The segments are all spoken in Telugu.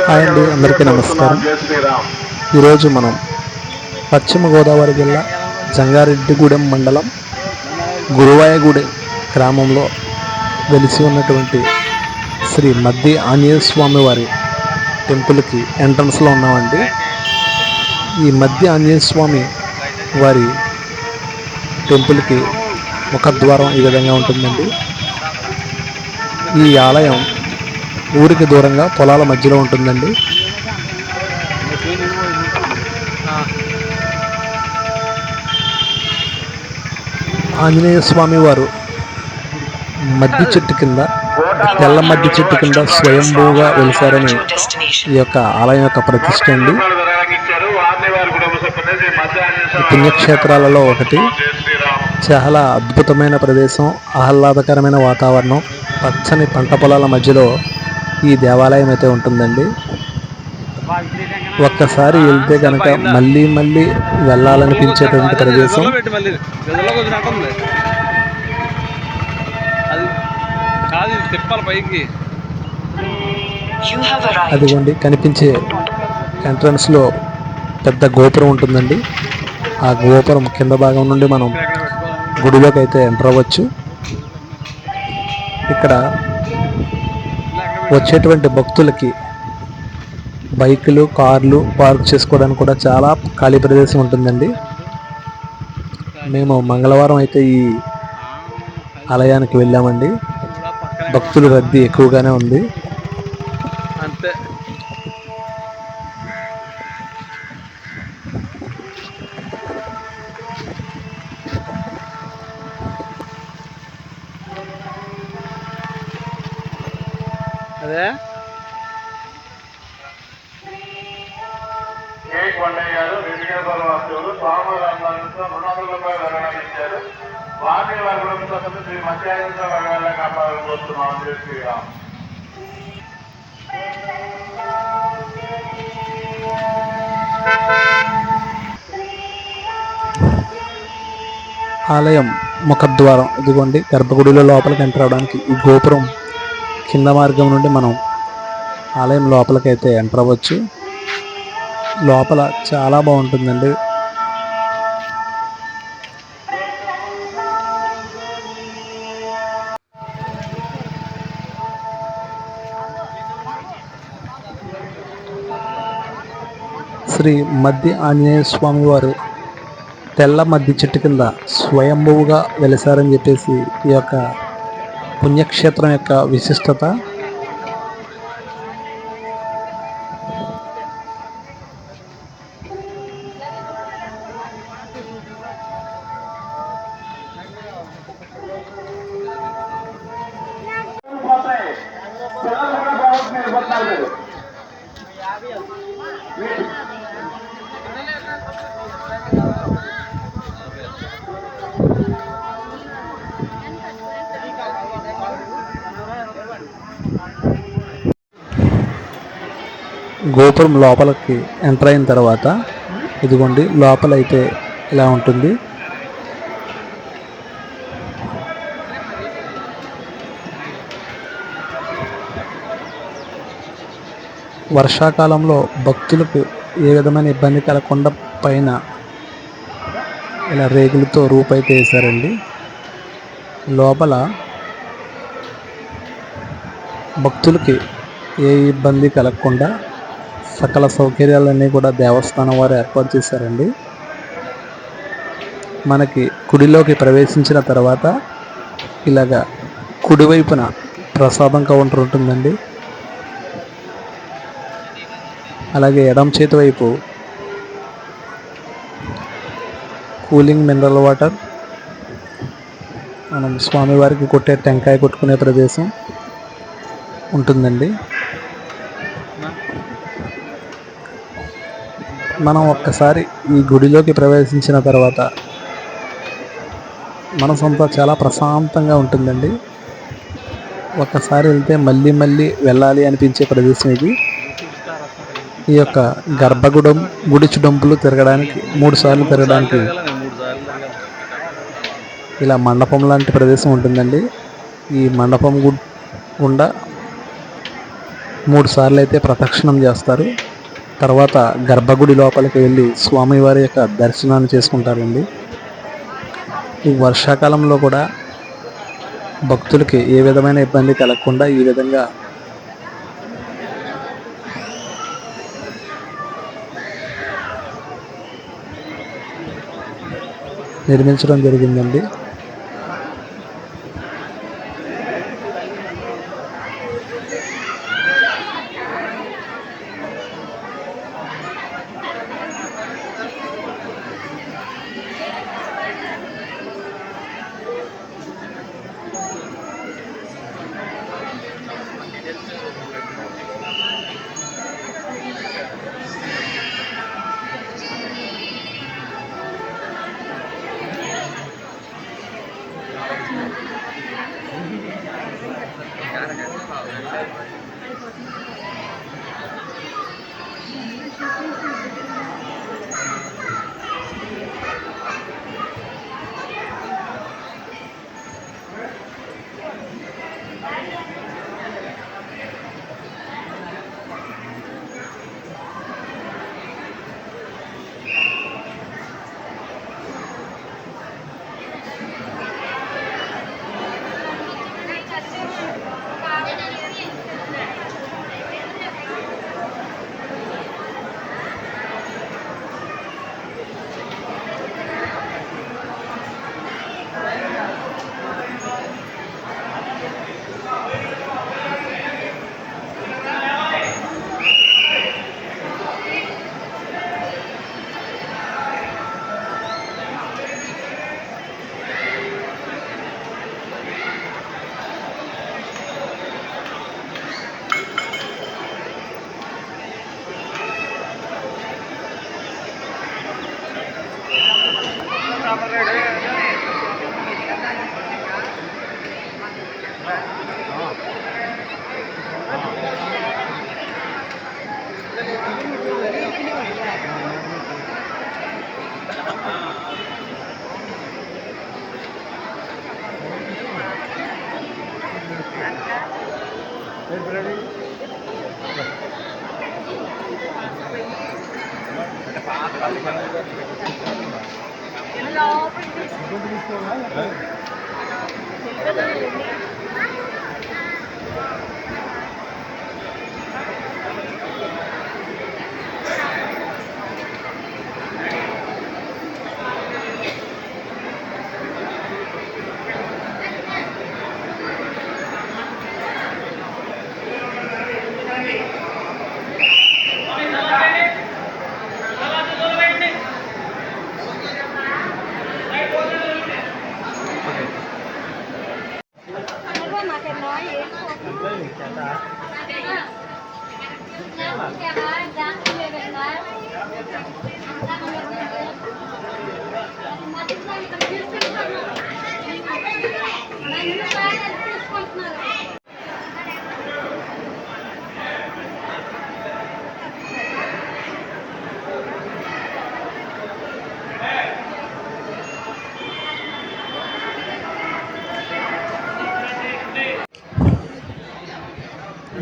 హాయ్ అండి, అందరికీ నమస్కారం. ఈరోజు మనం పశ్చిమ గోదావరి జిల్లా జంగారెడ్డిగూడెం మండలం గురువాయగూడెం గ్రామంలో వెలిసి ఉన్నటువంటి శ్రీ మద్ది ఆంజనేయ స్వామి వారి టెంపుల్కి ఎంట్రన్స్లో ఉన్నామండి. ఈ మద్ది ఆంజనేయ స్వామి వారి టెంపుల్కి ముఖద్వారం ఈ విధంగా ఉంటుందండి. ఈ ఆలయం ఊరికి దూరంగా పొలాల మధ్యలో ఉంటుందండి. ఆంజనేయ స్వామి వారు మద్ది చెట్టు కింద, తెల్ల మద్ది చెట్టు కింద స్వయంభూగా వెలిసారని ఈ యొక్క ఆలయం యొక్క ప్రతిష్ఠ అండి. పుణ్యక్షేత్రాలలో ఒకటి. చాలా అద్భుతమైన ప్రదేశం, ఆహ్లాదకరమైన వాతావరణం, పచ్చని పంట పొలాల మధ్యలో ఈ దేవాలయం అయితే ఉంటుందండి. ఒక్కసారి వెళ్తే కనుక మళ్ళీ మళ్ళీ వెళ్ళాలనిపించేటువంటి ప్రదేశం. అదిగోండి కనిపించే ఎంట్రన్స్లో పెద్ద గోపురం ఉంటుందండి. ఆ గోపురం కింద భాగం నుండి మనం గుడిలోకి అయితే ఎంటర్ అవ్వచ్చు. ఇక్కడ వచ్చేటువంటి భక్తులకి బైకులు, కార్లు పార్క్ చేసుకోవడానికి కూడా చాలా ఖాళీ ప్రదేశం ఉంటుందండి. మేము మంగళవారం అయితే ఈ ఆలయానికి వెళ్ళామండి. భక్తుల రద్దీ ఎక్కువగానే ఉంది. అంతే. అదే కొండయ్య గారు రెడ్డిగడపల్లి స్వామివారు 200 రూపాయలు ఇచ్చారు. వారిని వారి కుటుంబ శ్రీ మత్స్యానంద కాపాడాలని కోరుతున్నాం. శ్రీరామ్. ఆలయం ముఖద్వారం ఇదిగోండి. గర్భగుడిలో లోపలికి ఎంటర్ అవడానికి ఈ గోపురం కింద మార్గం నుండి మనం ఆలయం లోపలికైతే ఎంటర్ అవ్వచ్చు. లోపల చాలా బాగుంటుందండి. శ్రీ మద్ది ఆంజనేయ స్వామి వారు తెల్ల మద్ది చెట్టు కింద స్వయంభువుగా వెలిసారని చెప్పేసి ఈ యొక్క పుణ్యక్షేత్రం యొక్క విశిష్టత. గోపురం లోపలికి ఎంటర్ అయిన తర్వాత ఇదిగోండి లోపలైతే ఇలా ఉంటుంది. వర్షాకాలంలో భక్తులకు ఏ విధమైన ఇబ్బంది కలగకుండా పైన ఇలా రేకులతో రూప్ అయితే వేశారండి. లోపల భక్తులకి ఏ ఇబ్బంది కలగకుండా సకల సౌకర్యాలన్నీ కూడా దేవస్థానం వారు ఏర్పాటు చేశారండి. మనకి గుడిలోకి ప్రవేశించిన తర్వాత ఇలాగా కుడివైపున ప్రసాదం కౌంటర్ ఉంటుందండి. అలాగే ఎడమ చేతి వైపు కూలింగ్ మినరల్ వాటర్, మనం స్వామివారికి కొట్టే టెంకాయ కొట్టుకునే ప్రదేశం ఉంటుందండి. మనం ఒక్కసారి ఈ గుడిలోకి ప్రవేశించిన తర్వాత మనసంతా చాలా ప్రశాంతంగా ఉంటుందండి. ఒక్కసారి వెళ్తే మళ్ళీ మళ్ళీ వెళ్ళాలి అనిపించే ప్రదేశం ఇది. ఈ యొక్క గర్భగుడం గుడి చుడంపులు తిరగడానికి 3 సార్లు తిరగడానికి ఇలా మండపం లాంటి ప్రదేశం ఉంటుందండి. ఈ మండపం గుండా 3 సార్లు అయితే ప్రదక్షిణం చేస్తారు. తర్వాత గర్భగుడి లోపలికి వెళ్ళి స్వామివారి యొక్క దర్శనాన్ని చేసుకుంటారండి. ఈ వర్షాకాలంలో కూడా భక్తులకి ఏ విధమైన ఇబ్బంది కలగకుండా ఈ విధంగా నిర్మించడం జరిగిందండి.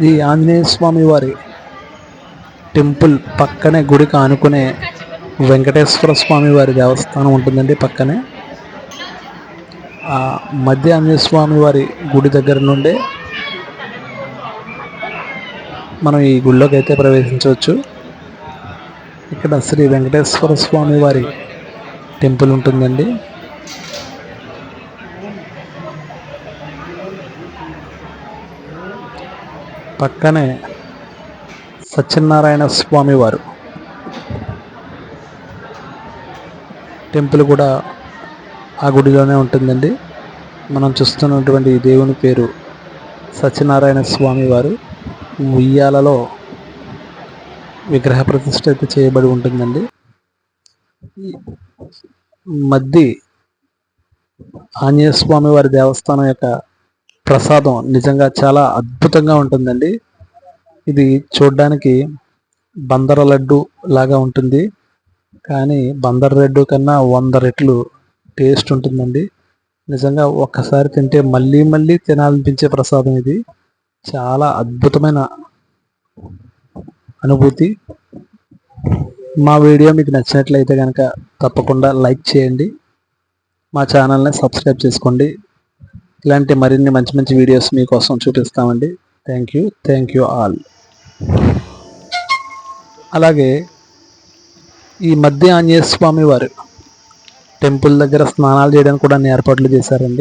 ఈ ఆంజనేయ స్వామి వారి టెంపుల్ పక్కనే గుడికి ఆనుకునే వెంకటేశ్వర స్వామి వారి దేవస్థానం ఉంటుందండి. పక్కనే ఆ మధ్య ఆంజనేయ స్వామి వారి గుడి దగ్గర నుండే మనం ఈ గుడిలోకి అయితే ప్రవేశించవచ్చు. ఇక్కడ శ్రీ వెంకటేశ్వర స్వామి వారి టెంపుల్ ఉంటుందండి. పక్కనే సత్యనారాయణ స్వామి వారు టెంపుల్ కూడా ఆ గుడిలోనే ఉంటుందండి. మనం చూస్తున్నటువంటి ఈ దేవుని పేరు సత్యనారాయణ స్వామి వారు. ఉయ్యాలలో విగ్రహ ప్రతిష్ఠ అయితే చేయబడి ఉంటుందండి. మధ్య ఆంజనేయ స్వామి వారి దేవస్థానం యొక్క ప్రసాదం నిజంగా చాలా అద్భుతంగా ఉంటుందండి. ఇది చూడ్డానికి బందర లడ్డు లాగా ఉంటుంది, కానీ బందర్ లడ్డు కన్నా 100 రెట్లు టేస్ట్ ఉంటుందండి. నిజంగా ఒక్కసారి తింటే మళ్ళీ మళ్ళీ తినాలనిపించే ప్రసాదం ఇది. చాలా అద్భుతమైన అనుభూతి. మా వీడియో మీకు నచ్చినట్లయితే కనుక తప్పకుండా లైక్ చేయండి, మా ఛానల్ని సబ్స్క్రైబ్ చేసుకోండి. ఇలాంటి మరిన్ని మంచి మంచి వీడియోస్ మీకోసం చూపిస్తామండి. Thank you all. అలాగే ఈ మధ్య ఆంజనేయ స్వామి వారు టెంపుల్ దగ్గర స్నానాలు చేయడానికి కూడా ఏర్పాట్లు చేశారండి.